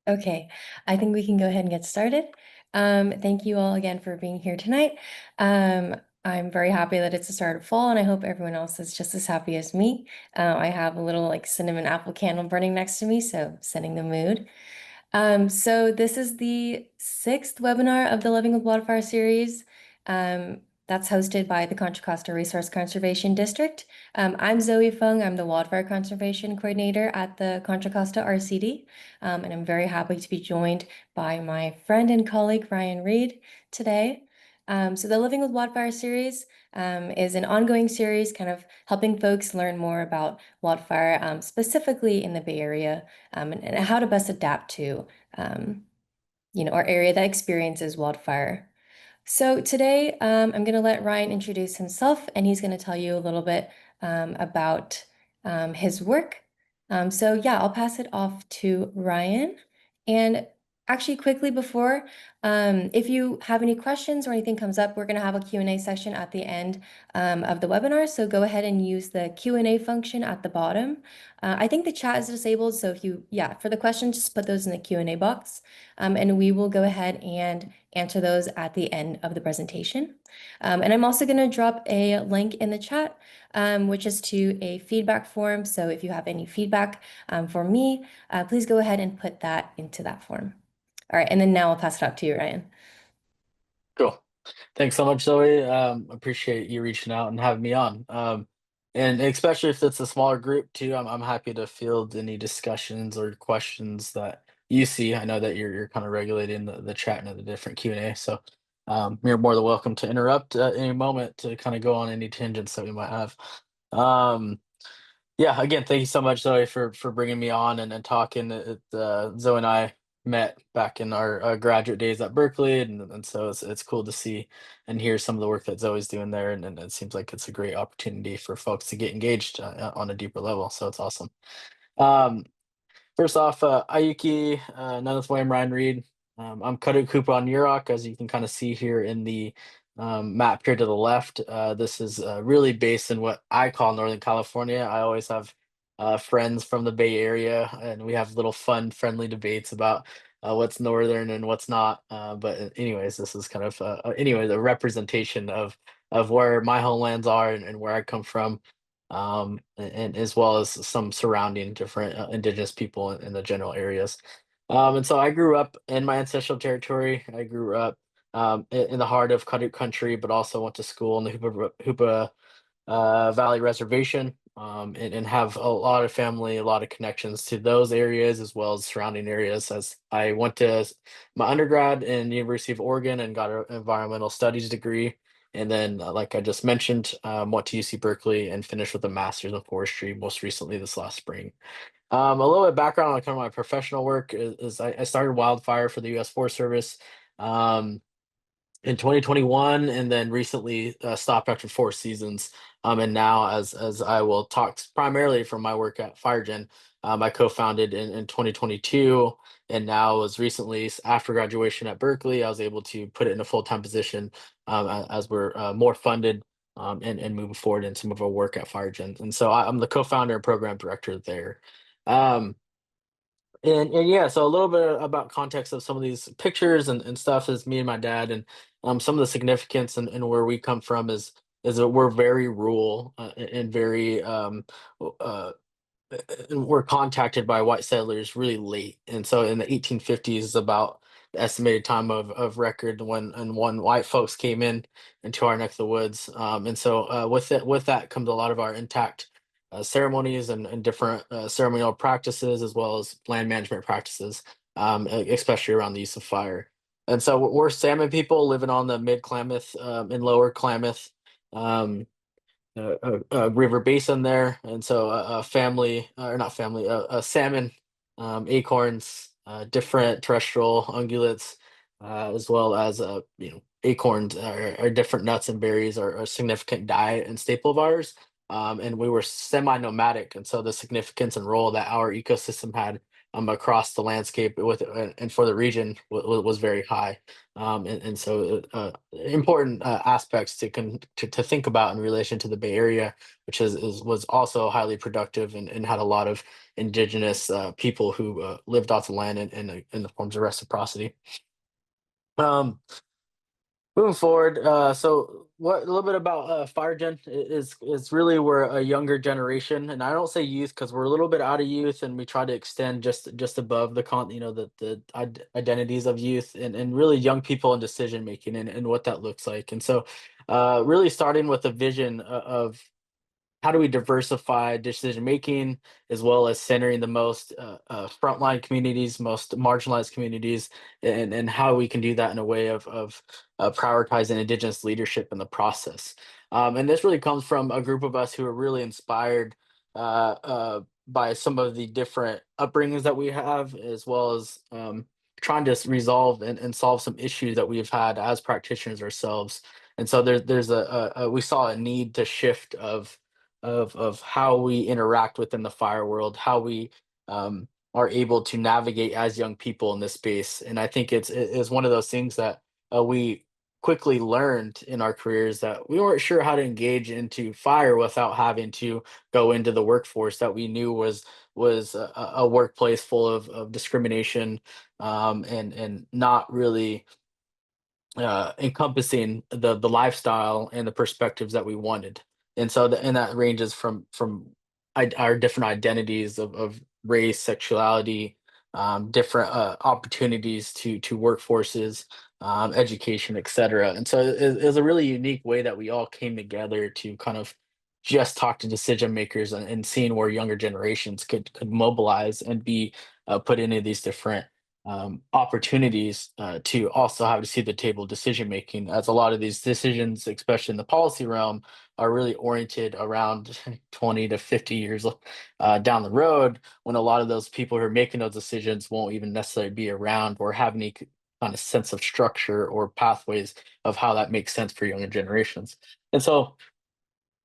Okay, I think we can go ahead and get started. Thank you all again for being here tonight. I'm very happy that it's the start of fall, and I hope everyone else is just as happy as me. I have a little like cinnamon apple candle burning next to me, so setting the mood. So this is the sixth webinar of the Living with Wildfire series. That's hosted by the Contra Costa Resource Conservation District. I'm Zoe Fung. I'm the Wildfire Conservation Coordinator at the Contra Costa RCD, and I'm very happy to be joined by my friend and colleague Ryan Reed today. So the Living with Wildfire series is an ongoing series kind of helping folks learn more about wildfire, specifically in the Bay Area, and how to best adapt to, um, our area that experiences wildfire. So today, I'm going to let Ryan introduce himself, and he's going to tell you a little bit about his work. So yeah, I'll pass it off to Ryan. And actually, quickly before, if you have any questions or anything comes up, we're going to have a Q&A session at the end of the webinar. So go ahead and use the Q&A function at the bottom. I think the chat is disabled, so for the questions, just put those in the Q&A box, and we will go ahead and answer those at the end of the presentation. And I'm also going to drop a link in the chat, which is to a feedback form. So if you have any feedback for me, please go ahead and put that into that form. All right, and then now I'll pass it up to you, Ryan. Cool. Thanks so much, Zoe. Appreciate you reaching out and having me on. And especially if it's a smaller group too, I'm happy to field any discussions or questions that you see. I know that you're kind of regulating the chat and the different Q&A. So you're more than welcome to interrupt at any moment to kind of go on any tangents that we might have. Um, yeah, again, thank you so much, Zoe, for bringing me on and talking. Zoe and I met back in our graduate days at Berkeley, and so it's cool to see and hear some of the work that Zoe's doing there, and it seems like it's a great opportunity for folks to get engaged on a deeper level. So it's awesome. Um, First off, Ayuki, I'm Ryan Reed. I'm Kadu Cooper on Yurok, as you can kind of see here in the map here to the left. This is really based in what I call Northern California. I always have friends from the Bay Area, and we have little fun, friendly debates about what's northern and what's not. But anyways, this is kind of the representation of where my homelands are and where I come from, and as well as some surrounding different indigenous people in the general areas. And so I grew up in my ancestral territory. I grew up in the heart of Kaduk country, but also went to school in the Hoopa Valley Reservation, and have a lot of family, a lot of connections to those areas as well as surrounding areas. As I went to my undergrad in the University of Oregon and got an environmental studies degree, and then, like I just mentioned, went to UC Berkeley and finished with a master's in forestry most recently this last spring. A little bit of background on kind of my professional work is I started Wildfire for the U.S. Forest Service. Um, in 2021, and then recently stopped after 4 seasons. And now, as I will talk primarily from my work at FireGen, I co-founded in 2022, and now was recently after graduation at Berkeley, I was able to put it in a full-time position, as we're more funded, and moving forward in some of our work at FireGen. And so I'm the co-founder and program director there. Um, and yeah, so a little bit about context of some of these pictures and stuff is me and my dad, and some of the significance and where we come from is that we're very rural, and very uh, and we're contacted by white settlers really late. And so in the 1850s is about the estimated time of record when white folks came in into our neck of the woods. And so with that comes a lot of our intact ceremonies and different ceremonial practices as well as land management practices, especially around the use of fire. And so we're salmon people living on the mid Klamath and lower Klamath river basin there, and so a family, or not family, salmon, acorns, different terrestrial ungulates, as well as acorns or different nuts and berries are a significant diet and staple of ours. And we were semi-nomadic, and so the significance and role that our ecosystem had across the landscape with and for the region was very high. And so important aspects to think about in relation to the Bay Area, which was also highly productive and had a lot of indigenous people who lived off the land in the forms of reciprocity. Um, Moving forward, so what a little bit about FireGen is really we're a younger generation, and I don't say youth because we're a little bit out of youth, and we try to extend just above the identities of youth and really young people in decision making and what that looks like. And so, really starting with a vision of how do we diversify decision making as well as centering the most frontline communities, most marginalized communities, and how we can do that in a way of prioritizing indigenous leadership in the process. And this really comes from a group of us who are really inspired by some of the different upbringings that we have, as well as trying to resolve and solve some issues that we've had as practitioners ourselves. And so there's we saw a need to shift of how we interact within the fire world, how we are able to navigate as young people in this space. And I think it is one of those things that we quickly learned in our careers that we weren't sure how to engage into fire without having to go into the workforce that we knew was a workplace full of discrimination and not really encompassing the lifestyle and the perspectives that we wanted. And so and that ranges from our different identities of race, sexuality, different opportunities to workforces, education, etc. And so it was a really unique way that we all came together to kind of just talk to decision makers and seeing where younger generations could mobilize and be put into these different opportunities to also have to see the table decision making, as a lot of these decisions, especially in the policy realm, are really oriented around 20 to 50 years down the road, when a lot of those people who are making those decisions won't even necessarily be around or have any kind of sense of structure or pathways of how that makes sense for younger generations. And so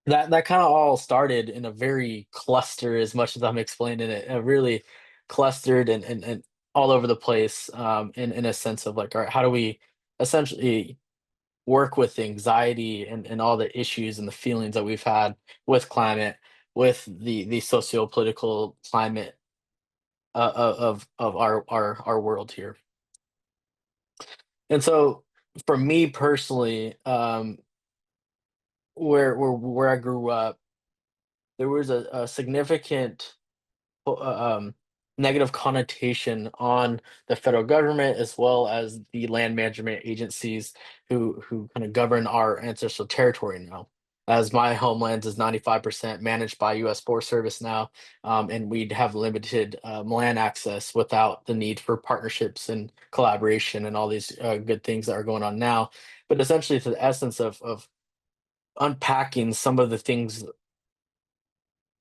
that kind of all started in a very cluster, as much as I'm explaining it, a really clustered and all over the place, in a sense of like, all right, how do we essentially work with the anxiety and all the issues and the feelings that we've had with climate, with the socio-political climate of our world here. And so for me personally, where I grew up, there was a significant negative connotation on the federal government as well as the land management agencies who kind of govern our ancestral territory now. As my homeland is 95% managed by U.S. Forest Service now, and we'd have limited land access without the need for partnerships and collaboration and all these good things that are going on now. But essentially, to the essence of unpacking some of the things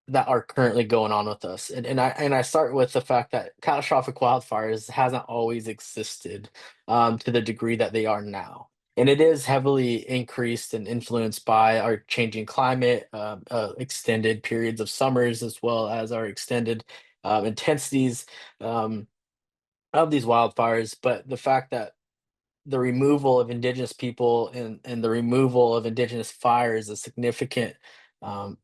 that are currently going on with us. And I start with the fact that catastrophic wildfires hasn't always existed to the degree that they are now. And it is heavily increased and influenced by our changing climate, extended periods of summers, as well as our extended intensities um, of these wildfires. But the fact that the removal of indigenous people and the removal of indigenous fire um,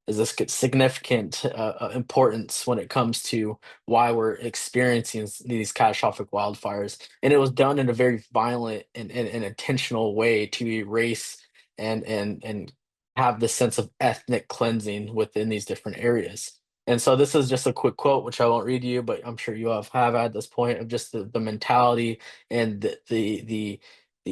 is a significant importance when it comes to why we're experiencing these catastrophic wildfires. And it was done in a very violent and intentional way to erase and have the sense of ethnic cleansing within these different areas. And so this is just a quick quote, which I won't read you, but I'm sure you have at this point, of just the mentality and the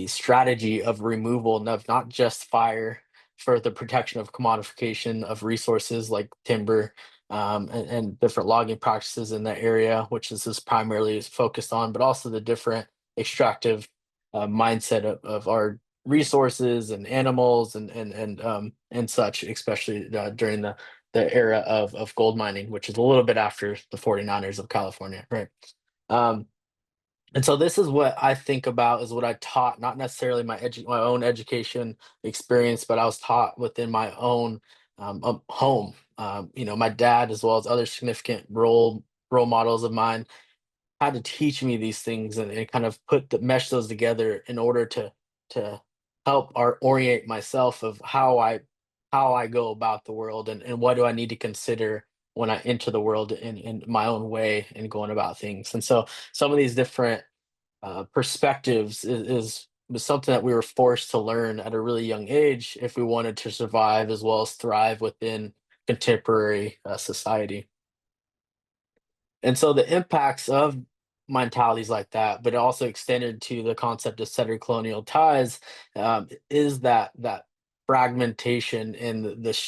strategy of removal of not just fire for the protection of commodification of resources like timber, and different logging practices in that area, which this is primarily focused on, but also the different extractive mindset of our resources and animals and such, especially during the era of gold mining, which is a little bit after the 49ers of California, right? Um, and so this is what I think about, is what I taught, not necessarily my own education experience, but I was taught within my own home. My dad, as well as other significant role models of mine, had to teach me these things and kind of mesh those together in order to help or orient myself of how I go about the world and what do I need to consider when I enter the world in my own way and going about things. And so some of these different perspectives was something that we were forced to learn at a really young age if we wanted to survive as well as thrive within contemporary society. And so the impacts of mentalities like that, but also extended to the concept of settler colonial ties, is that fragmentation and this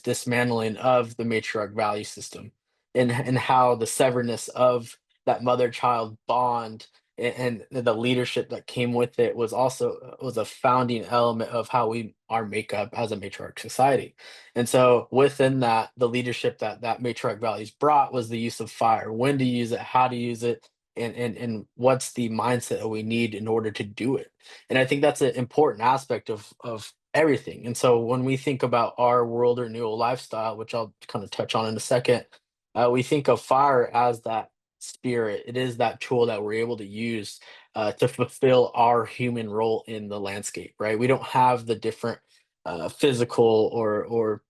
dismantling of the matriarch value system, and how the severness of that mother-child bond and the leadership that came with it was a founding element of how we our makeup as a matriarch society. And so within that, the leadership that matriarch values brought was the use of fire, when to use it, how to use it, and what's the mindset that we need in order to do it. And I think that's an important aspect of everything. And so when we think about our world renewal lifestyle, which I'll kind of touch on in a second, we think of fire as that spirit. It is that tool that we're able to use to fulfill our human role in the landscape, right? We don't have the different physical or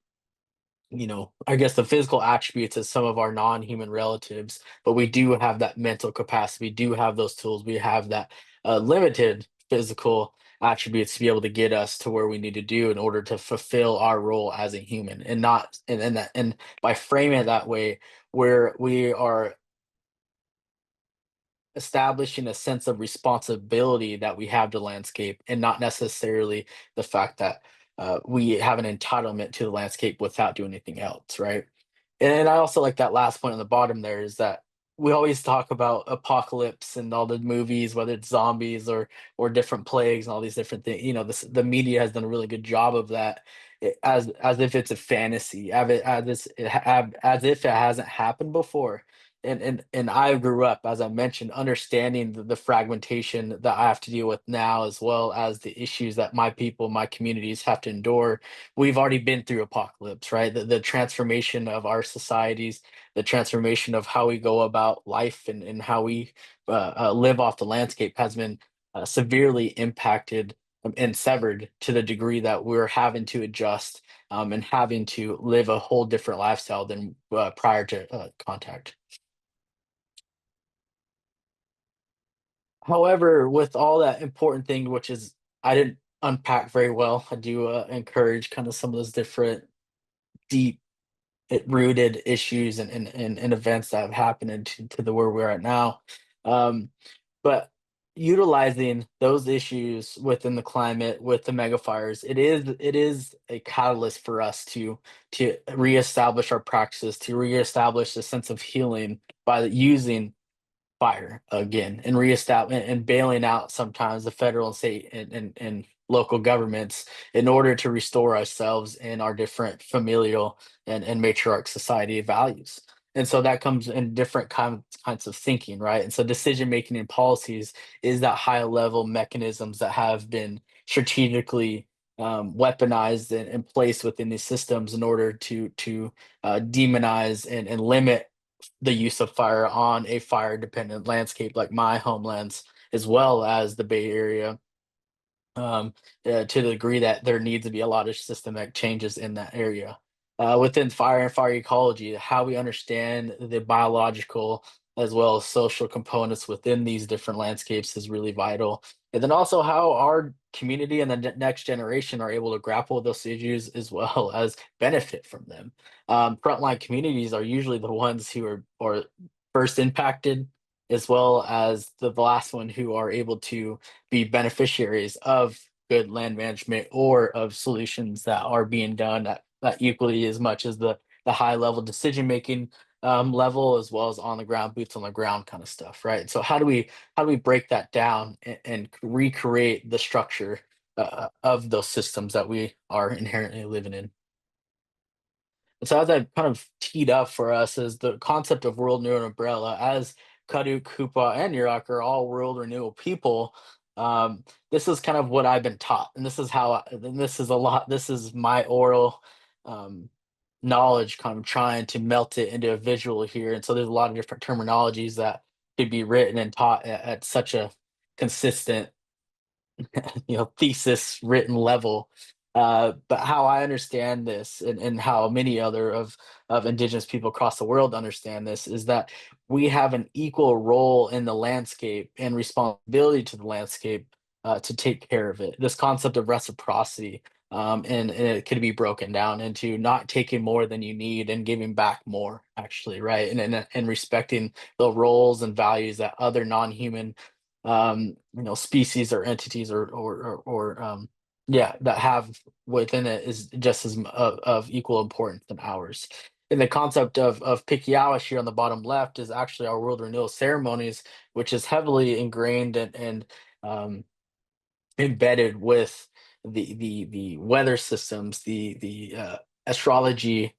I guess the physical attributes as some of our non-human relatives, but we do have that mental capacity. We do have those tools. We have that limited physical attributes to be able to get us to where we need to do in order to fulfill our role as a human, and not and by framing it that way, where we are establishing a sense of responsibility that we have to landscape and not necessarily the fact that we have an entitlement to the landscape without doing anything else, right? And I also like that last point on the bottom there is that we always talk about apocalypse and all the movies, whether it's zombies or different plagues and all these different things. The media has done a really good job of that, as if it's a fantasy, as if it hasn't happened before. And I grew up, as I mentioned, understanding the fragmentation that I have to deal with now, as well as the issues that my people, my communities have to endure. We've already been through apocalypse, right? The transformation of our societies, the transformation of how we go about life and how we live off the landscape has been severely impacted and severed to the degree that we're having to adjust and having to live a whole different lifestyle than prior to contact. However, with all that important thing, which is I didn't unpack very well, I do encourage kind of some of those different deep rooted issues and events that have happened into to the where we're at now. Um, but utilizing those issues within the climate with the mega fires, it is a catalyst for us to reestablish our practices, to reestablish a sense of healing by using fire again and reestablish and bailing out sometimes the federal and state and local governments in order to restore ourselves in our different familial and matriarch society values. And so that comes in different kinds of thinking, right? And so decision making and policies is that high level mechanisms that have been strategically weaponized and placed within these systems in order to demonize and limit the use of fire on a fire dependent landscape like my homelands, as well as the Bay Area, um, to the degree that there needs to be a lot of systemic changes in that area. Within fire and fire ecology, how we understand the biological as well as social components within these different landscapes is really vital. And then also how our community and the next generation are able to grapple with those issues as well as benefit from them. Frontline communities are usually the ones who are first impacted, as well as the last one who are able to be beneficiaries of good land management or of solutions that are being done at equally as much as the high level decision making level, as well as on the ground, boots on the ground kind of stuff, right? So how do we break that down and recreate the structure of those systems that we are inherently living in? So as I kind of teed up for us is the concept of world renewal umbrella, as Kadu, Kupa, and Yurak are all world renewal people. This is kind of what I've been taught, and this is and this is a lot. This is my oral um, knowledge, kind of trying to melt it into a visual here. And so there's a lot of different terminologies that could be written and taught at such a consistent thesis written level. But how I understand this, and how many other of indigenous people across the world understand this, is that we have an equal role in the landscape and responsibility to the landscape, to take care of it. This concept of reciprocity, and it could be broken down into not taking more than you need and giving back more, actually, right? And respecting the roles and values that other non-human, species or entities, or yeah, that have within it, is just as of equal importance than ours. And the concept of Pikiawish here on the bottom left is actually our world renewal ceremonies, which is heavily ingrained and um, embedded with the weather systems, the astrology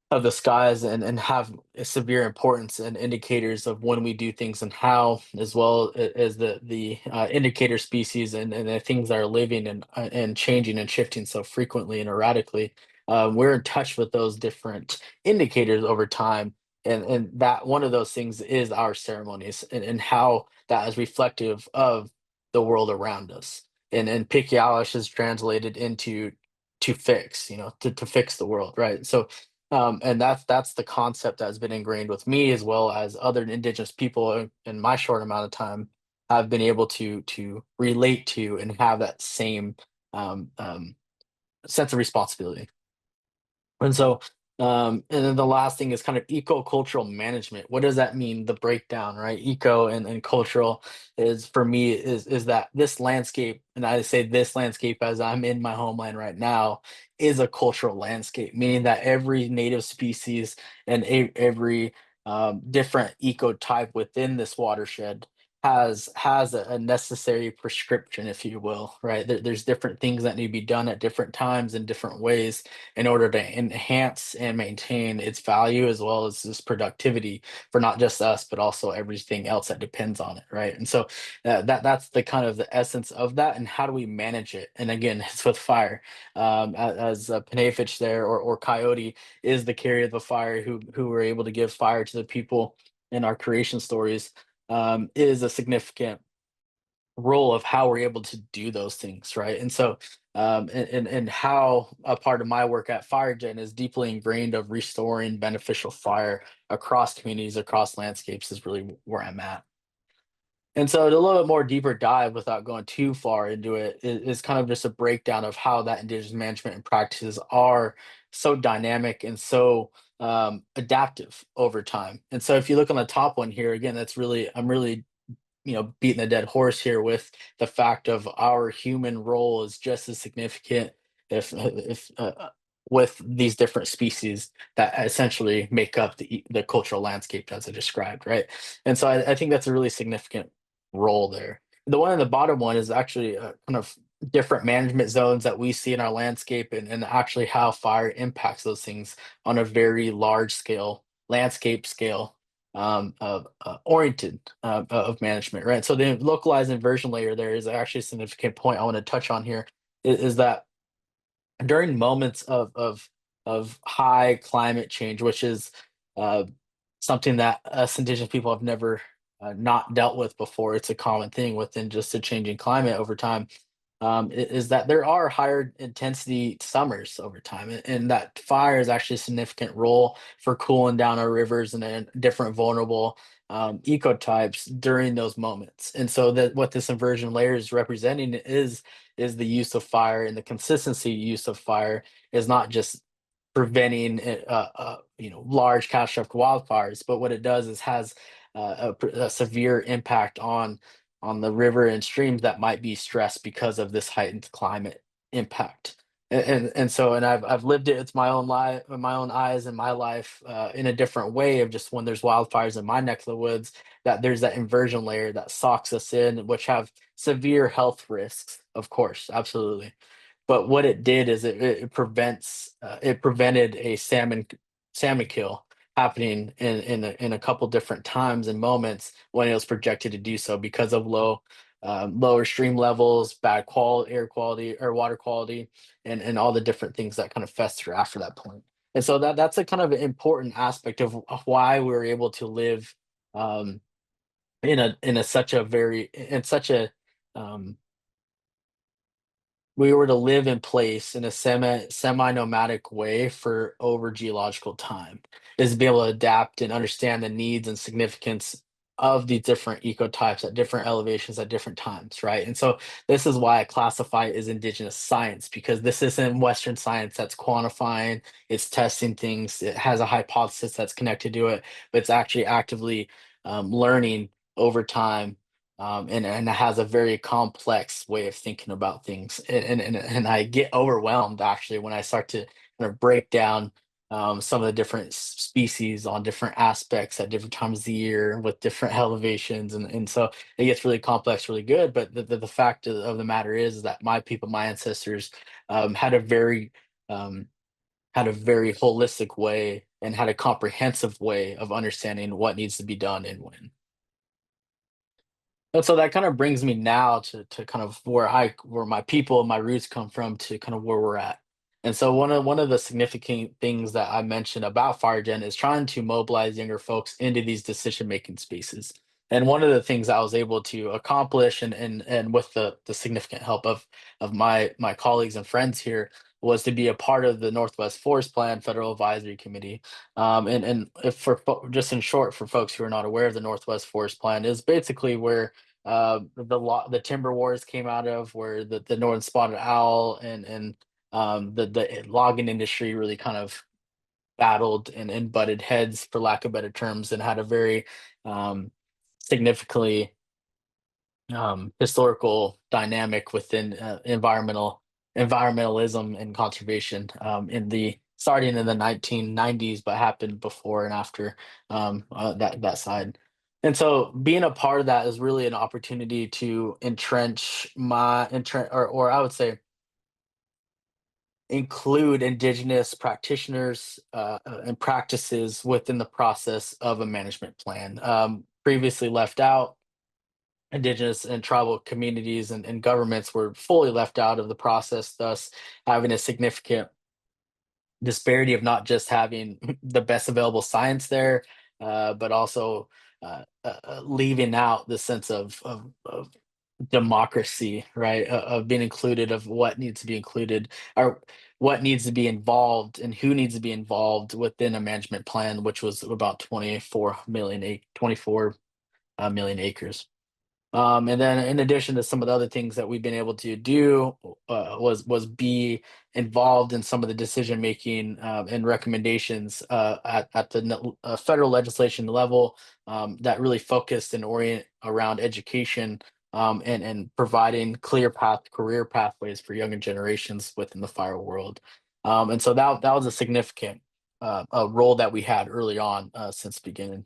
of the skies, and have a severe importance and indicators of when we do things and how, as well as the indicator species, and the things that are living and changing and shifting so frequently and erratically. We're in touch with those different indicators over time, and that one of those things is our ceremonies, and how that is reflective of the world around us. And Pikyalish is translated into to fix, to fix the world, right? So and that's the concept that's been ingrained with me, as well as other indigenous people in my short amount of time. I've been able to relate to and have that same sense of responsibility. And so, and then the last thing is kind of eco-cultural management. What does that mean? The breakdown, right? Eco and cultural is, for me, is that this landscape, and I say this landscape as I'm in my homeland right now, is a cultural landscape, meaning that every native species and every different ecotype within this watershed has a necessary prescription, if you will, right? There's different things that need to be done at different times in different ways in order to enhance and maintain its value, as well as its productivity, for not just us but also everything else that depends on it, right? And so that's the kind of the essence of that. And how do we manage it? And again, it's with fire. As Panayfich there, or Coyote, is the carrier of the fire, who were able to give fire to the people in our creation stories, is a significant role of how we're able to do those things, right? And so, and how a part of my work at FireGen is deeply ingrained of restoring beneficial fire across communities, across landscapes, is really where I'm at. And so, a little bit more deeper dive, without going too far into it, is kind of just a breakdown of how that indigenous management and practices are so dynamic and so adaptive over time. And so, if you look on the top one here, again, I'm really, beating a dead horse here with the fact of our human role is just as significant, if with these different species that essentially make up the cultural landscape as I described, right? And so I think that's a really significant role there. The one in the bottom one is actually kind of different management zones that we see in our landscape, and actually how fire impacts those things on a very large scale, landscape scale, of oriented of management, right? So the localized inversion layer there is actually a significant point I want to touch on here. Is that during moments of high climate change, which is uh, something that us indigenous people have never not dealt with before. It's a common thing within just a changing climate over time. Is that there are higher intensity summers over time, and that fire is actually a significant role for cooling down our rivers and then different vulnerable ecotypes during those moments. And so that what this inversion layer is representing is the use of fire, and the consistency use of fire is not just preventing large catastrophic wildfires, but what it does is has a severe impact on the river and streams that might be stressed because of this heightened climate impact. And so, and I've lived it. It's my own life, my own eyes, in my life, in a different way, of just when there's wildfires in my neck of the woods, that there's that inversion layer that socks us in, which have severe health risks, of course, absolutely. But what it did is it prevented a salmon kill happening in a couple different times and moments when it was projected to do so, because of lower stream levels, bad quality air quality or water quality, and all the different things that kind of fester after that point. And so that's a kind of important aspect of why we were able to live um, in a such a very in such a um, we were to live in place in a semi-nomadic way for over geological time, is to be able to adapt and understand the needs and significance of these different ecotypes at different elevations at different times, right? And so this is why I classify it as indigenous science, because this isn't Western science that's quantifying, it's testing things, it has a hypothesis that's connected to it, but it's actually actively learning over time, and it has a very complex way of thinking about things. And I get overwhelmed actually when I start to kind of break down some of the different species on different aspects at different times of the year with different elevations, and so it gets really complex, really good. But the fact of the matter is that my people, my ancestors, um, had a very um, had a very holistic way and had a comprehensive way of understanding what needs to be done and when. And so that kind of brings me now to kind of where my people and my roots come from to kind of where we're at. And so one of the significant things that I mentioned about FireGen is trying to mobilize younger folks into these decision making spaces. And one of the things I was able to accomplish, and with the significant help of my colleagues and friends here, was to be a part of the Northwest Forest Plan Federal Advisory Committee. And if just in short, for folks who are not aware of the Northwest Forest Plan, is basically where the timber wars came out of, where the northern spotted owl and the logging industry really kind of battled and butted heads, for lack of better terms, and had a very um, significantly historical dynamic within environmentalism and conservation, in the starting in the 1990s, but happened before and after that side. And so being a part of that is really an opportunity to or I would say include indigenous practitioners and practices within the process of a management plan. Previously left out, indigenous and tribal communities and governments were fully left out of the process, thus having a significant disparity of not just having the best available science there, but also leaving out the sense of democracy, right? Of being included, of what needs to be included, or what needs to be involved, and who needs to be involved within a management plan, which was about 24 million acres. And then in addition to some of the other things that we've been able to do, was be involved in some of the decision making and recommendations at the federal legislation level, that really focused and orient around education, and providing career pathways for younger generations within the fire world. And so that was a significant a role that we had early on, since beginning.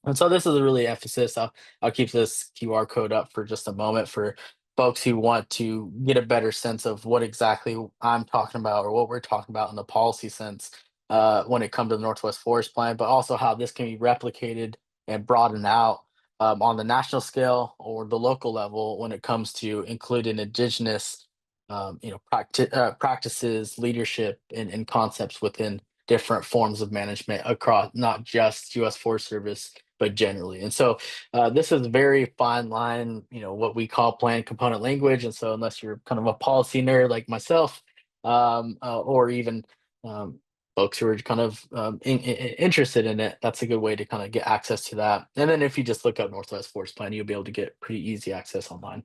And so this is a really emphasis. I'll keep this QR code up for just a moment for folks who want to get a better sense of what exactly I'm talking about, or what we're talking about in the policy sense, when it comes to the Northwest Forest Plan, but also how this can be replicated and broadened out on the national scale or the local level when it comes to including indigenous, practices, leadership, and concepts within different forms of management across not just U.S. Forest Service, but generally. And so this is a very fine line, what we call plan component language. And so unless you're kind of a policy nerd like myself, or even um, folks who are kind of interested in it, that's a good way to kind of get access to that. And then if you just look up Northwest Forest Plan, you'll be able to get pretty easy access online.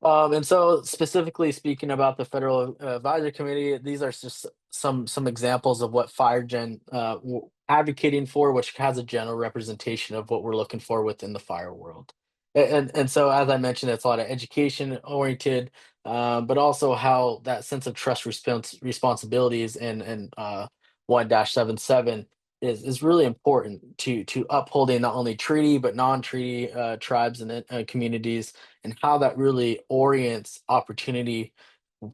And so specifically speaking about the Federal Advisory Committee, these are just some examples of what FireGen advocating for, which has a general representation of what we're looking for within the fire world. And so, as I mentioned, it's a lot of education oriented, but also how that sense of trust responsibilities and 1-77 is really important to upholding not only treaty but non-treaty tribes and communities, and how that really orients opportunity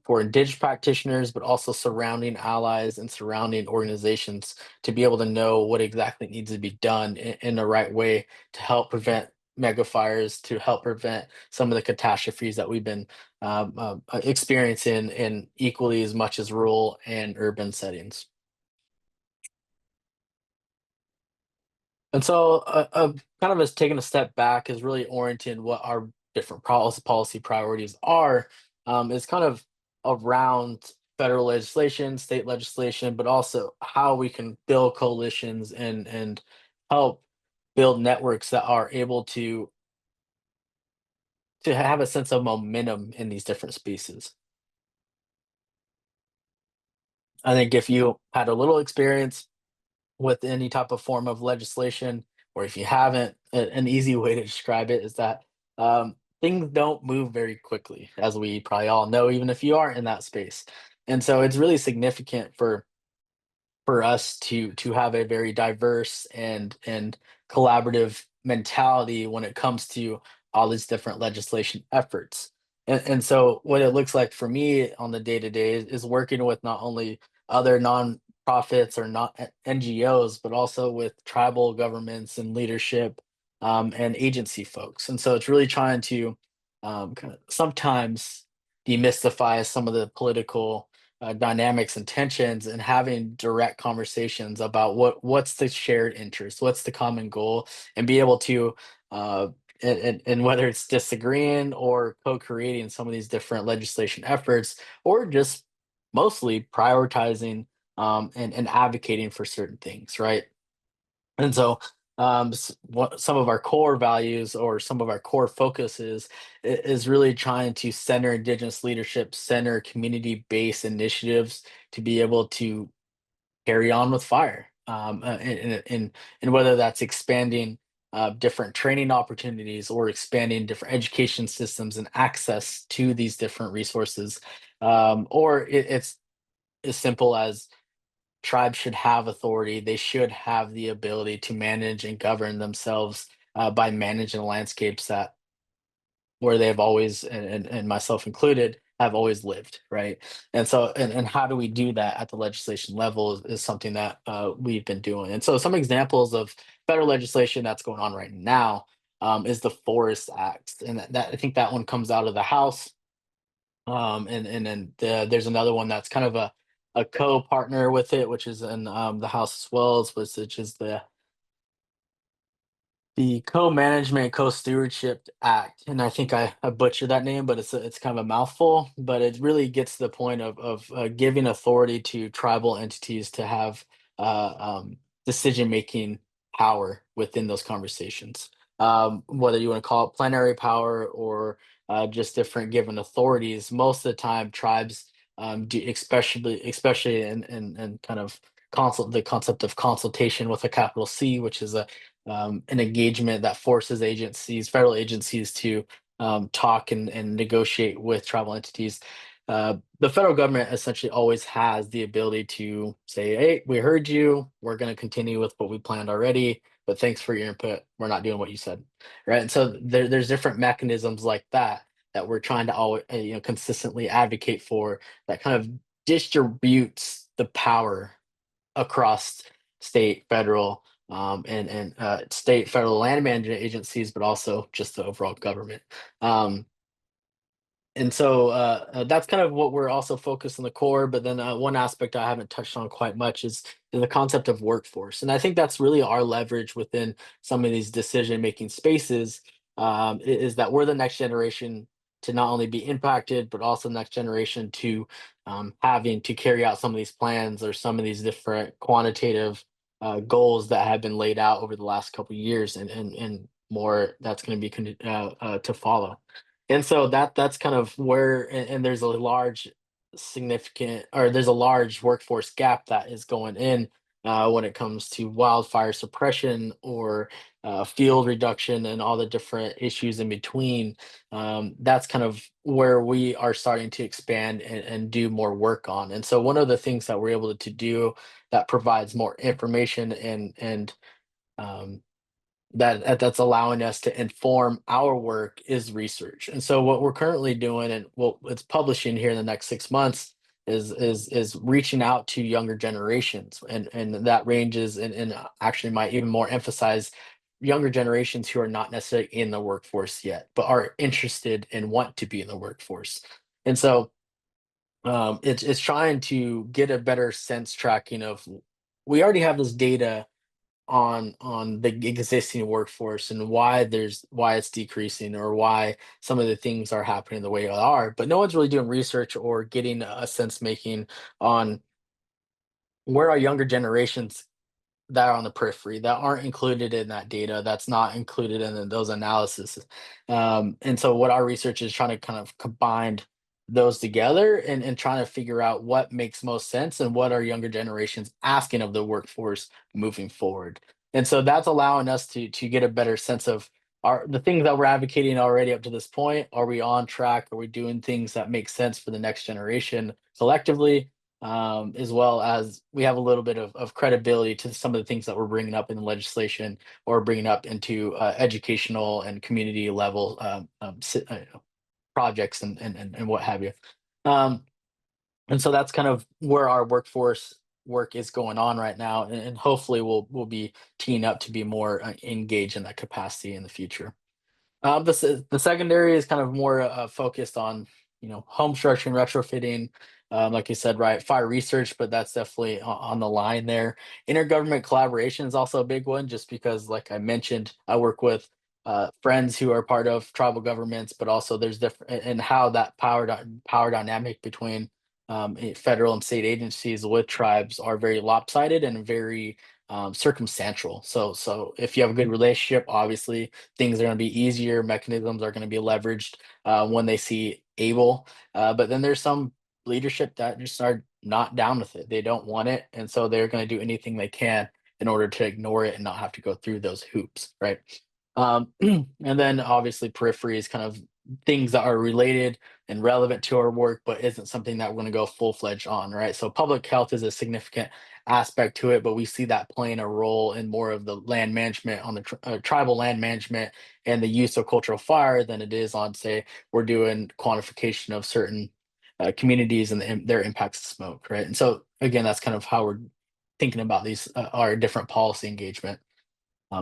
for indigenous practitioners, but also surrounding allies and surrounding organizations to be able to know what exactly needs to be done in the right way to help prevent mega fires, to help prevent some of the catastrophes that we've been experiencing in equally as much as rural and urban settings. And so, kind of as taking a step back is really oriented what our different policy priorities are. Is kind of around federal legislation, state legislation, but also how we can build coalitions and help build networks that are able to have a sense of momentum in these different spaces. I think if you had a little experience with any type of form of legislation, or if you haven't, an easy way to describe it is that things don't move very quickly, as we probably all know, even if you aren't in that space. And so it's really significant for us to have a very diverse and collaborative mentality when it comes to all these different legislation efforts. And so what it looks like for me on the day to day is working with not only other nonprofits or not NGOs, but also with tribal governments and leadership and agency folks. And so it's really trying to kind of sometimes demystify some of the political dynamics and tensions and having direct conversations about what's the shared interest, what's the common goal, and be able to uh, and whether it's disagreeing or co-creating some of these different legislation efforts, or just mostly prioritizing and advocating for certain things, right? And so, what some of our core values or some of our core focuses is really trying to center Indigenous leadership, center community-based initiatives to be able to carry on with fire. And whether that's expanding different training opportunities or expanding different education systems and access to these different resources, or it's as simple as tribes should have authority. They should have the ability to manage and govern themselves by managing landscapes that where they've always and myself included have always lived, right? And so and how do we do that at the legislation level is something that we've been doing. And so some examples of federal legislation that's going on right now is the Forest Act, and that I think that one comes out of the House, and then there's another one that's kind of a co-partner with it, which is in the House as well, which is the Co-Management, Co-Stewardship Act. And I think I butchered that name, but it's kind of a mouthful. But it really gets to the point of giving authority to tribal entities to have decision making power within those conversations. Whether you want to call it plenary power or just different given authorities, most of the time tribes do, especially in kind of the concept of consultation with a capital C, which is an engagement that forces federal agencies to talk and negotiate with tribal entities. The federal government essentially always has the ability to say, "Hey, we heard you. We're going to continue with what we planned already, but thanks for your input. We're not doing what you said." Right? And so there's different mechanisms like that we're trying to always consistently advocate for that kind of distributes the power across state, federal, and state, federal land management agencies, but also just the overall government. Um, and so that's kind of what we're also focused on the core. But then one aspect I haven't touched on quite much is the concept of workforce, and I think that's really our leverage within some of these decision-making spaces. Is that we're the next generation to not only be impacted, but also next generation to having to carry out some of these plans or some of these different quantitative goals that have been laid out over the last couple of years, and more that's going to be to follow. And so that's kind of where and there's a large significant or there's a large workforce gap that is going in when it comes to wildfire suppression or field reduction and all the different issues in between. That's kind of where we are starting to expand and do more work on. And so one of the things that we're able to do that provides more information and um, that's allowing us to inform our work is research. And so what we're currently doing and what it's publishing here in the next 6 months is reaching out to younger generations, and that ranges and actually might even more emphasize younger generations who are not necessarily in the workforce yet but are interested and want to be in the workforce. And so it's trying to get a better sense tracking of we already have this data on the existing workforce and why it's decreasing or why some of the things are happening the way they are, but no one's really doing research or getting a sense making on where our younger generations that are on the periphery that aren't included in that data, that's not included in those analysis. And so what our research is trying to kind of combine those together and trying to figure out what makes most sense and what are younger generations asking of the workforce moving forward. And so that's allowing us to get a better sense of the things that we're advocating already up to this point. Are we on track? Are we doing things that make sense for the next generation collectively? As well as we have a little bit of credibility to some of the things that we're bringing up in the legislation or bringing up into educational and community level projects and what have you. Um, and so that's kind of where our workforce work is going on right now, and hopefully we'll be teeing up to be more engaged in that capacity in the future. The secondary is kind of more focused on home structuring, retrofitting, like you said, right? Fire research, but that's definitely on the line there. Intergovernment collaboration is also a big one, just because, like I mentioned, I work with friends who are part of tribal governments, but also there's different and how that power dynamic between federal and state agencies with tribes are very lopsided and very circumstantial. So if you have a good relationship, obviously things are going to be easier, mechanisms are going to be leveraged when they see able. But then there's some leadership that just are not down with it. They don't want it. And so they're going to do anything they can in order to ignore it and not have to go through those hoops, right? And then obviously periphery is kind of things that are related and relevant to our work, but isn't something that we're going to go full fledged on, right? So public health is a significant aspect to it, but we see that playing a role in more of the land management on the tribal land management and the use of cultural fire than it is on, say, we're doing quantification of certain communities and their impacts of smoke, right? And so again, that's kind of how we're thinking about these our different policy engagement.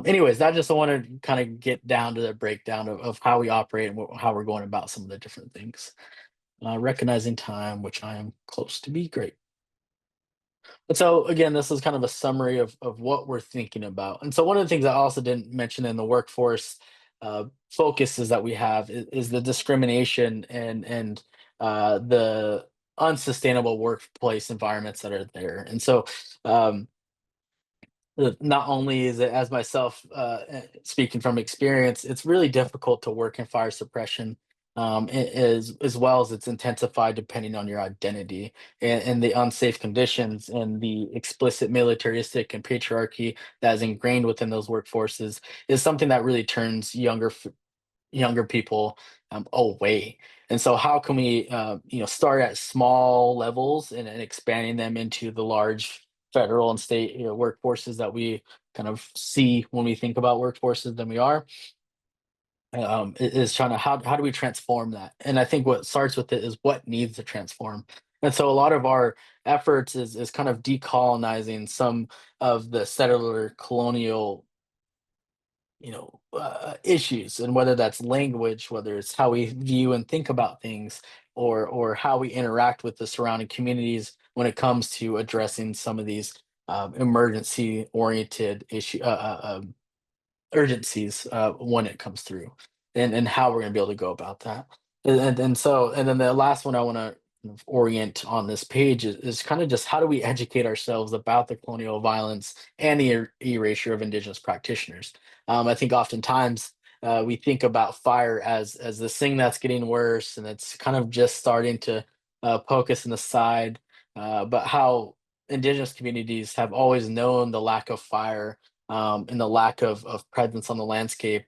Anyways, I just want to kind of get down to the breakdown of how we operate and how we're going about some of the different things. Recognizing time, which I am close to be great. But so again, this is kind of a summary of what we're thinking about. And so one of the things I also didn't mention in the workforce focuses that we have is the discrimination and the unsustainable workplace environments that are there. And so not only is it, as myself speaking from experience, it's really difficult to work in fire suppression, as well as it's intensified depending on your identity and the unsafe conditions and the explicit militaristic and patriarchy that is ingrained within those workforces is something that really turns younger people away. And so how can we start at small levels and expanding them into the large federal and state workforces that we kind of see when we think about workforces than we are is trying to how do we transform that. And I think what starts with it is what needs to transform. And so a lot of our efforts is kind of decolonizing some of the settler colonial issues, and whether that's language, whether it's how we view and think about things, or how we interact with the surrounding communities when it comes to addressing some of these emergency oriented urgencies when it comes through, and how we're going to be able to go about that. And then the last one I want to orient on this page is kind of just how do we educate ourselves about the colonial violence and the erasure of Indigenous practitioners. I think oftentimes we think about fire as this thing that's getting worse and it's kind of just starting to poke us in the side, but how Indigenous communities have always known the lack of fire and the lack of presence on the landscape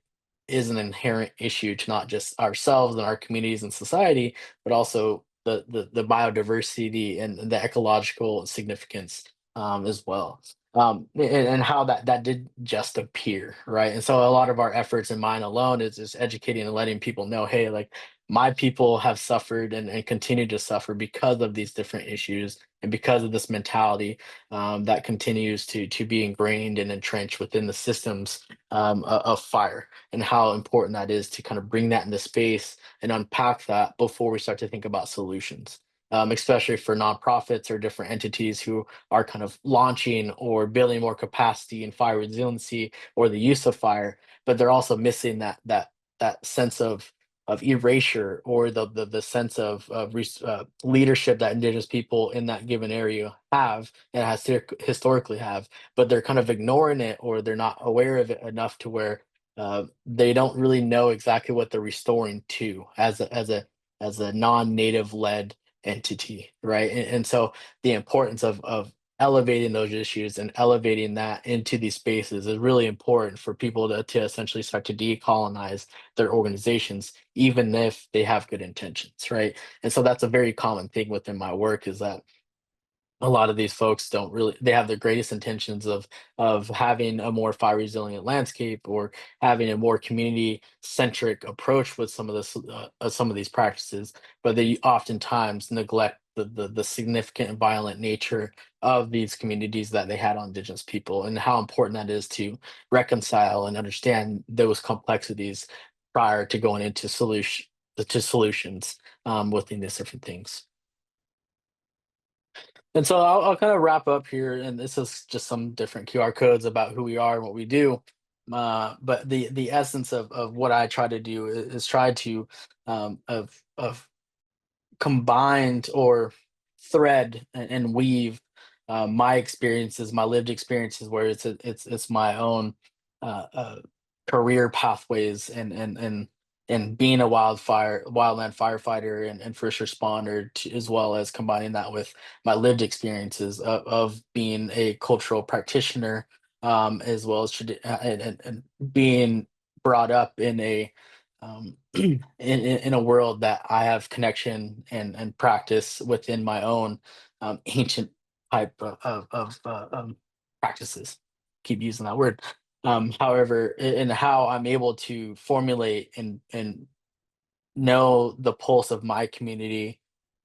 is an inherent issue to not just ourselves and our communities and society, but also the biodiversity and the ecological significance as well. And how that did just appear, right? And so a lot of our efforts in mine alone is just educating and letting people know, hey, like my people have suffered and continue to suffer because of these different issues and because of this mentality that continues to be ingrained and entrenched within the systems of fire, and how important that is to kind of bring that into space and unpack that before we start to think about solutions. especially for nonprofits or different entities who are kind of launching or building more capacity in fire resiliency or the use of fire, but they're also missing that sense of erasure or the sense of leadership that indigenous people in that given area have and historically have, but they're kind of ignoring it or they're not aware of it enough to where they don't really know exactly what they're restoring to as a non-native led entity, right? And so the importance of elevating those issues and elevating that into these spaces is really important for people to essentially start to decolonize their organizations, even if they have good intentions, right? And so that's a very common thing within my work is that a lot of these folks don't really they have the greatest intentions of having a more fire resilient landscape or having a more community centric approach with some of these practices, but they oftentimes neglect the significant and violent nature of these communities that they had on indigenous people and how important that is to reconcile and understand those complexities prior to going into solutions within these different things. And so I'll kind of wrap up here, and this is just some different QR codes about who we are and what we do. But the essence of what I try to do is try to of combined or thread and weave my experiences, my lived experiences, where it's my own career pathways and being a wildland firefighter and first responder, as well as combining that with my lived experiences of being a cultural practitioner, as well as and being brought up in a in a world that I have connection and practice within my own ancient type of practices. Keep using that word. However, and how I'm able to formulate and know the pulse of my community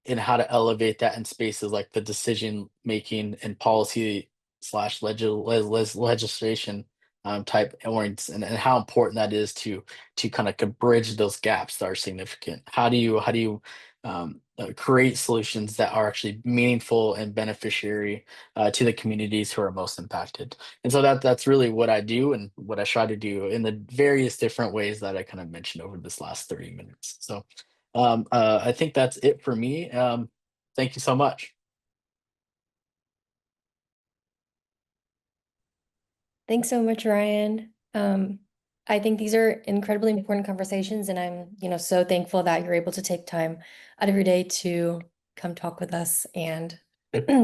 and how to elevate that in spaces like the decision making and policy slash legislation type points and how important that is to kind of bridge those gaps that are significant. How do you create solutions that are actually meaningful and beneficiary to the communities who are most impacted? And so that's really what I do and what I try to do in the various different ways that I kind of mentioned over this last 30 minutes. So I think that's it for me. Thank you so much. Thanks so much, Ryan. I think these are incredibly important conversations, and I'm, so thankful that you're able to take time out of your day to come talk with us and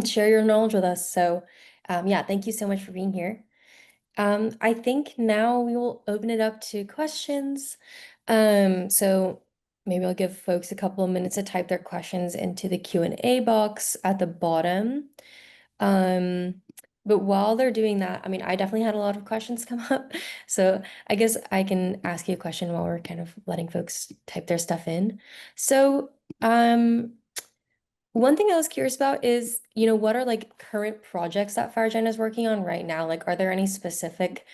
share your knowledge with us. So, yeah, thank you so much for being here. I think now we will open it up to questions. So maybe I'll give folks a couple of minutes to type their questions into the Q&A box at the bottom. Um, but while they're doing that, I mean, I definitely had a lot of questions come up. So I guess I can ask you a question while we're kind of letting folks type their stuff in. So, one thing I was curious about is, what are like current projects that FireGen is working on right now? Like, are there any specific,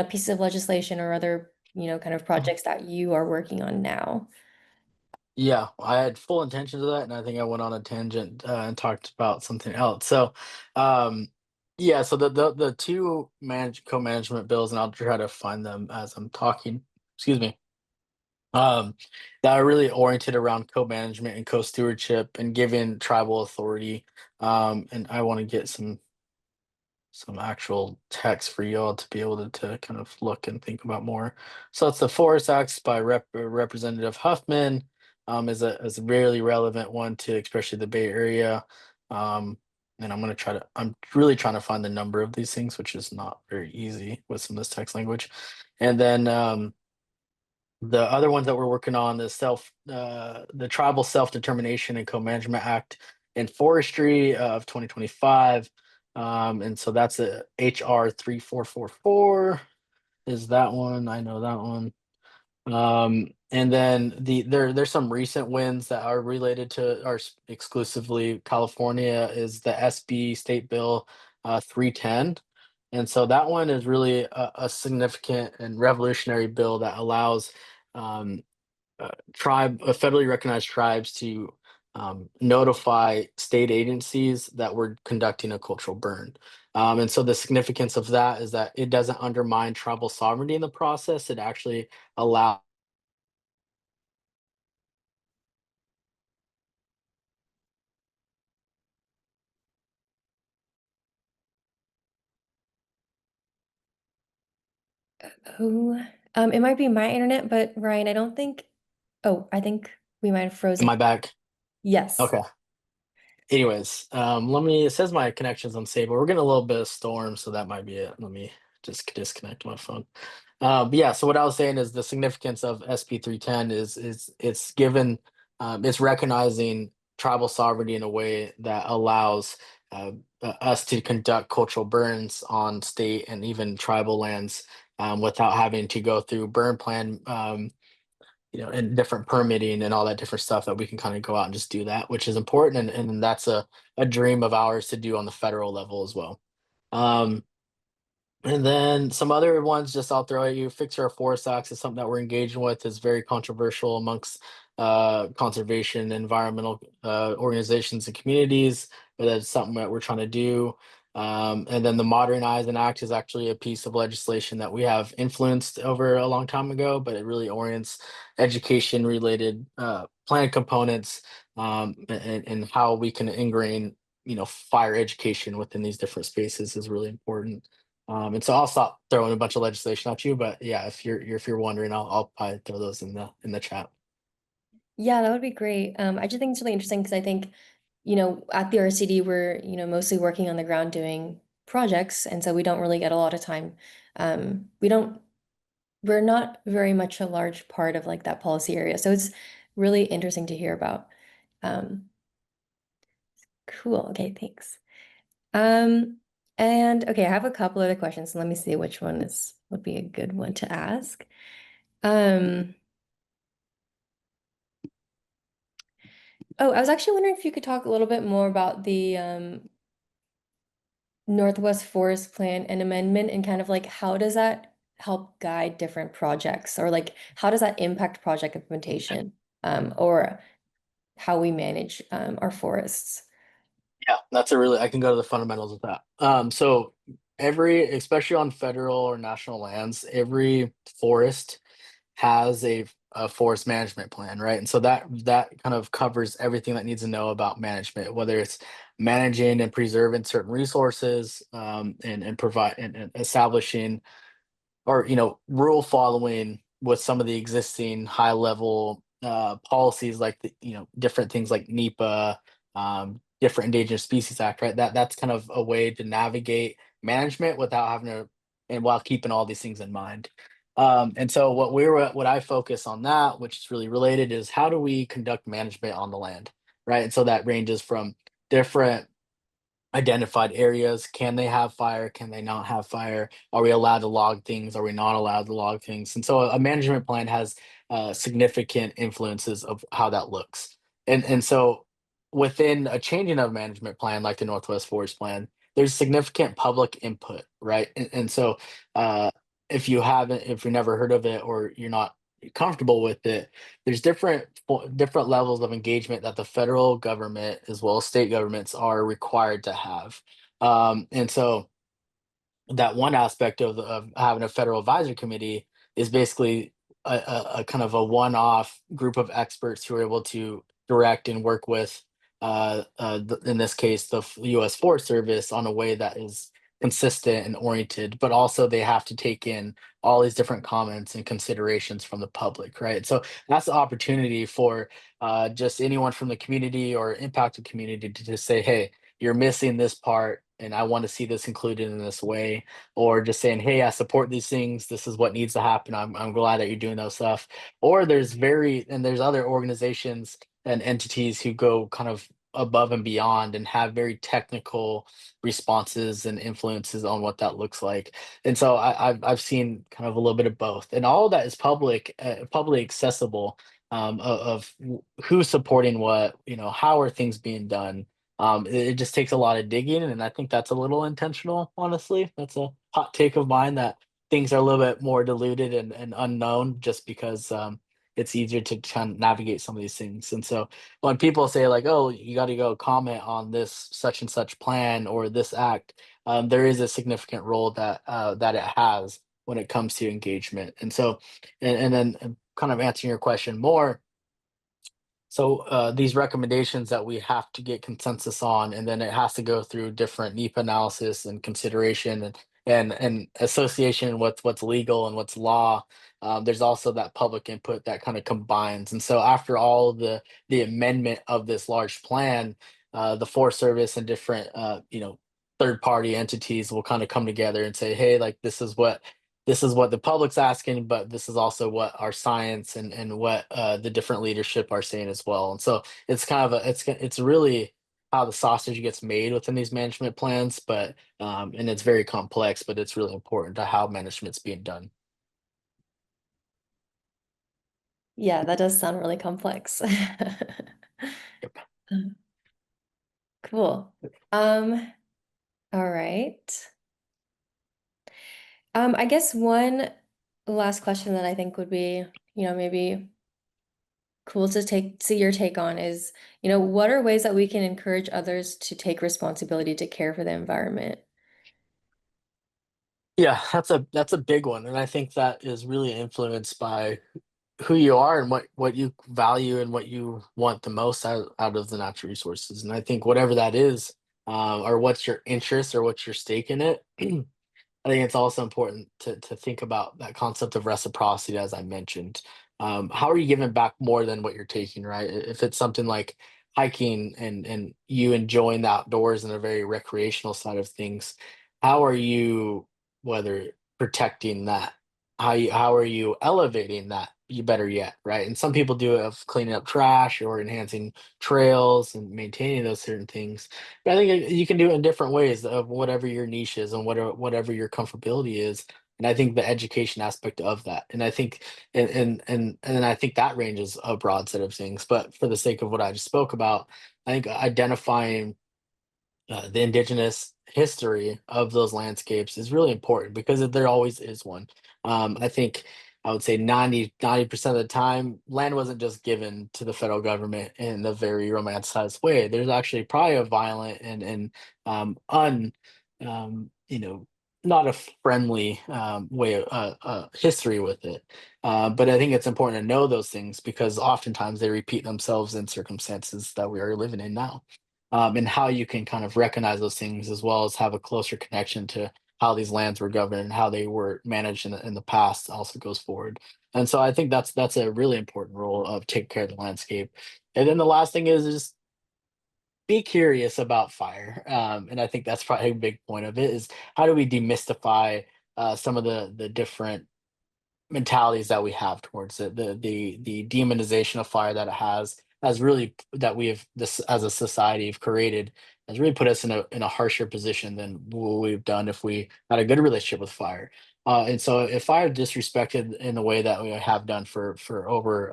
pieces of legislation or other, kind of projects that you are working on now? Yeah, I had full intentions of that, and I think I went on a tangent and talked about something else. So, yeah, so the two co-management bills, and I'll try to find them as I'm talking. Excuse me. Um, that are really oriented around co-management and co-stewardship and giving tribal authority. And I want to get some actual text for y'all to be able to kind of look and think about more. So it's the Forest Acts by Representative Huffman, is a really relevant one to especially the Bay Area. Um, and I'm really trying to find the number of these things, which is not very easy with some of this text language. And then the other ones that we're working on, the Tribal Self-Determination and Co-Management Act in Forestry of 2025. And so that's a HR 3444 is that one. I know that one. And then there's some recent wins that are related to are exclusively California is the SB State Bill 310. And so that one is really a significant and revolutionary bill that allows um, federally recognized tribes to notify state agencies that we're conducting a cultural burn. And so the significance of that is that it doesn't undermine tribal sovereignty in the process. It actually allows. Oh, it might be my internet, but Ryan, I don't think. Oh, I think we might have Am I frozen. back? Yes. Okay. Anyways, let me. It says my connection's unstable. We're getting a little bit of storm, so that might be it. Let me just disconnect my phone. But yeah, so what I was saying is the significance of SB 310 is it's given it's recognizing tribal sovereignty in a way that allows uh, us to conduct cultural burns on state and even tribal lands without having to go through burn plan and different permitting and all that different stuff that we can kind of go out and just do that, which is important. And that's a dream of ours to do on the federal level as well. Um, and then some other ones just I'll throw at you. Fix Our Forest Acts is something that we're engaging with. Is very controversial amongst conservation, environmental organizations and communities, but that's something that we're trying to do. And then the Modernize and Act is actually a piece of legislation that we have influenced over a long time ago, but it really orients education related plan components and how we can ingrain fire education within these different spaces is really important. And so I'll stop throwing a bunch of legislation at you, but yeah, if you're wondering, I'll probably throw those in the chat. Yeah, that would be great. I just think it's really interesting because I think, at the RCD, we're, mostly working on the ground doing projects. And so we don't really get a lot of time. We're not very much a large part of like that policy area. So it's really interesting to hear about. Um, cool. Okay, thanks. Um, and okay, I have a couple other questions. So let me see which one would be a good one to ask. Um, oh, I was actually wondering if you could talk a little bit more about the Northwest Forest Plan and amendment and kind of like how does that help guide different projects or like how does that impact project implementation or how we manage our forests? Yeah, I can go to the fundamentals of that. So especially on federal or national lands, every forest has a forest management plan, right? And so that kind of covers everything that needs to know about management, whether it's managing and preserving certain resources, and provide and establishing or rule following with some of the existing high level policies like different things like NEPA, different Endangered Species Act, right? That's kind of a way to navigate management without having to and while keeping all these things in mind. And so what I focus on that, which is really related, is how do we conduct management on the land, right? And so that ranges from different identified areas. Can they have fire? Can they not have fire? Are we allowed to log things? Are we not allowed to log things? And so a management plan has significant influences of how that looks. And so within a changing of management plan, like the Northwest Forest Plan, there's significant public input, right? And so if you've never heard of it or you're not comfortable with it, there's different levels of engagement that the federal government as well as state governments are required to have. And so that one aspect of having a federal advisory committee is basically a kind of a one-off group of experts who are able to direct and work with, in this case, the U.S. Forest Service on a way that is consistent and oriented, but also they have to take in all these different comments and considerations from the public, right? So that's the opportunity for just anyone from the community or impacted community to just say, hey, you're missing this part and I want to see this included in this way, or just saying, hey, I support these things, this is what needs to happen, I'm glad that you're doing those stuff. Or there's other organizations and entities who go kind of above and beyond and have very technical responses and influences on what that looks like. And so I've seen kind of a little bit of both, and all of that is publicly accessible, who's supporting what, how are things being done. It just takes a lot of digging, and I think that's a little intentional, honestly. That's a hot take of mine that things are a little bit more diluted and unknown just because it's easier to kind of navigate some of these things. And so when people say like, "Oh, you got to go comment on this such and such plan or this act," there is a significant role that that it has when it comes to engagement. And so, and then kind of answering your question more, so these recommendations that we have to get consensus on, and then it has to go through different NEPA analysis and consideration and association with what's legal and what's law. There's also that public input that kind of combines. And so after all the amendment of this large plan, the Forest Service and different third party entities will kind of come together and say, hey, like this is what the public's asking, but this is also what our science and what the different leadership are saying as well. And so it's kind of it's really how the sausage gets made within these management plans, but and it's very complex, but it's really important to how management's being done. Yeah, that does sound really complex. Yep. Cool. All right. I guess one last question that I think would be, maybe cool to see your take on is, what are ways that we can encourage others to take responsibility to care for the environment? Yeah, that's a big one, and I think that is really influenced by who you are and what you value and what you want the most out of the natural resources. And I think whatever that is, or what's your interest or what's your stake in it, I think it's also important to think about that concept of reciprocity, as I mentioned. How are you giving back more than what you're taking, right? If it's something like hiking and you enjoying the outdoors and a very recreational side of things, how are you, whether protecting that? How are you elevating that? You better yet, right? And some people do it of cleaning up trash or enhancing trails and maintaining those certain things. But I think you can do it in different ways of whatever your niche is and whatever your comfortability is. And I think the education aspect of that, and I think, and then I think that ranges a broad set of things. But for the sake of what I just spoke about, I think identifying the indigenous history of those landscapes is really important because there always is one. I think I would say 90% of the time, land wasn't just given to the federal government in a very romanticized way. There's actually probably a violent and un, you know, not a friendly way of history with it. But I think it's important to know those things because oftentimes they repeat themselves in circumstances that we are living in now, and how you can kind of recognize those things as well as have a closer connection to how these lands were governed and how they were managed in the past also goes forward. And so I think that's a really important role of taking care of the landscape. And then the last thing is just be curious about fire. And I think that's probably a big point of it is how do we demystify some of the different mentalities that we have towards it, the demonization of fire that it has really that we have this as a society have created has really put us in a harsher position than what we've done if we had a good relationship with fire. And so if fire disrespected in the way that we have done for over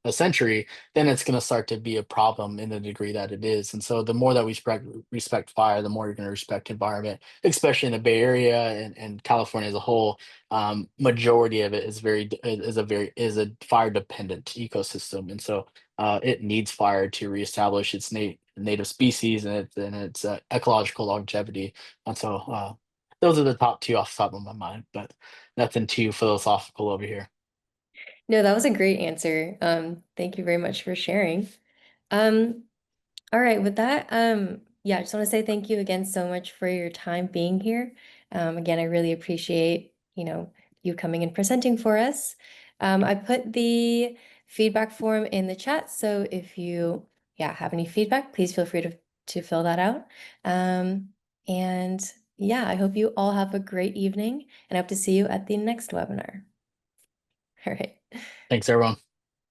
a century, then it's going to start to be a problem in the degree that it is. And so the more that we respect fire, the more you're going to respect environment, especially in the Bay Area and California as a whole. Majority of it is is a fire dependent ecosystem, and so it needs fire to reestablish its native species and its ecological longevity. And so those are the top two off the top of my mind, but nothing too philosophical over here. No, that was a great answer. Thank you very much for sharing. Um, All right, with that, yeah, I just want to say thank you again so much for your time being here. Again, I really appreciate, you coming and presenting for us. I put the feedback form in the chat, so if you, yeah, have any feedback, please feel free to fill that out. And yeah, I hope you all have a great evening, and I hope to see you at the next webinar. All right. Thanks, everyone.